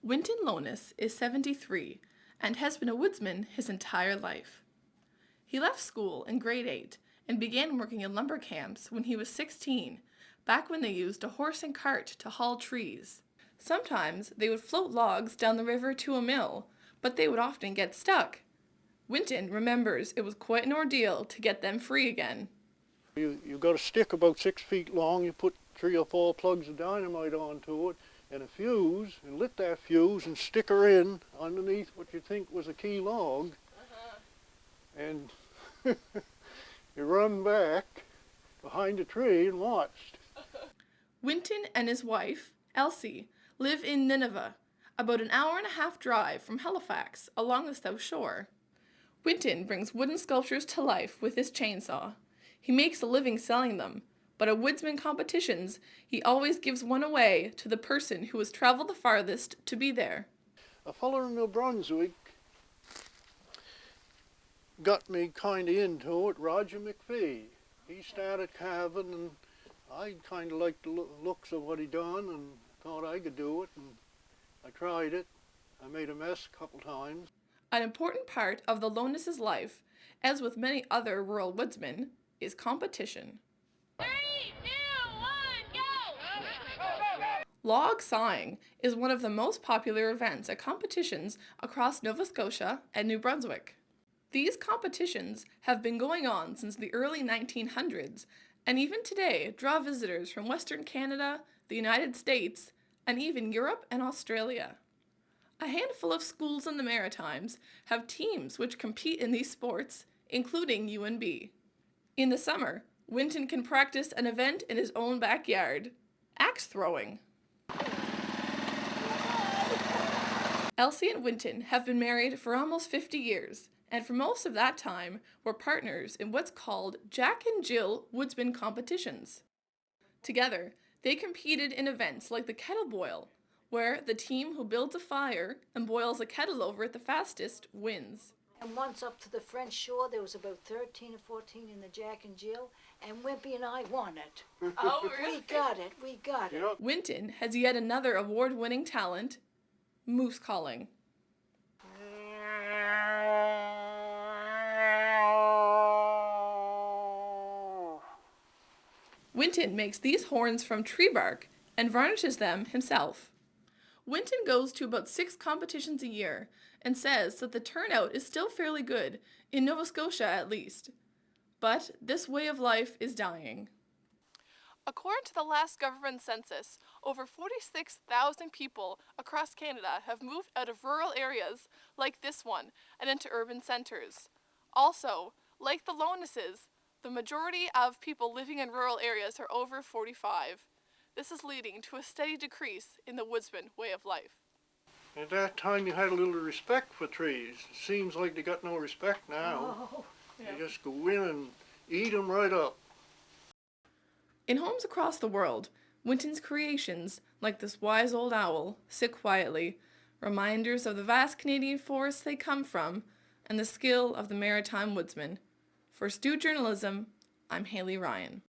Winton Lonis is 73 and has been a woodsman his entire life. He left school in grade 8 and began working in lumber camps when he was 16, back when they used a horse and cart to haul trees. Sometimes they would float logs down the river to a mill, but they would often get stuck. Winton remembers it was quite an ordeal to get them free again. You got a stick about 6 feet long, you put 3 or 4 plugs of dynamite onto it, and a fuse, and lit that fuse and stick her in underneath what you think was a key log, and you run back behind a tree and watched. Winton and his wife, Elsie, live in Nineveh, about an hour-and-a-half drive from Halifax along the South Shore. Winton brings wooden sculptures to life with his chainsaw. He makes a living selling them, but at woodsman competitions, he always gives one away to the person who has traveled the farthest to be there. A fellow in New Brunswick got me kind of into it, Roger McPhee. He started carving, and I kind of liked the looks of what he done and thought I could do it, and I tried it. I made a mess a couple times. An important part of the Lonis' life, as with many other rural woodsmen, is competition. 3, 2, 1, go! Log sawing is one of the most popular events at competitions across Nova Scotia and New Brunswick. These competitions have been going on since the early 1900s, and even today draw visitors from Western Canada, the United States, and even Europe and Australia. A handful of schools in the Maritimes have teams which compete in these sports, including UNB. In the summer, Winton can practice an event in his own backyard, axe throwing. Elsie and Winton have been married for almost 50 years, and for most of that time were partners in what's called Jack and Jill Woodsman competitions. Together, they competed in events like the kettle boil, where the team who builds a fire and boils a kettle over it the fastest wins. And once up to the French shore, there was about 13 or 14 in the Jack and Jill, and Wimpy and I won it. Oh, really? We got it. Yep. Winton has yet another award-winning talent, moose calling. Winton makes these horns from tree bark and varnishes them himself. Winton goes to about 6 competitions a year and says that the turnout is still fairly good, in Nova Scotia at least. But this way of life is dying. According to the last government census, over 46,000 people across Canada have moved out of rural areas like this one and into urban centres. Also, like the Lonises, the majority of people living in rural areas are over 45. This is leading to a steady decrease in the woodsman way of life. At that time you had a little respect for trees. It seems like they got no respect now. Oh. You just go in and eat them right up. In homes across the world, Winton's creations, like this wise old owl, sit quietly, reminders of the vast Canadian forests they come from and the skill of the maritime woodsman. For Stu Journalism, I'm Haley Ryan.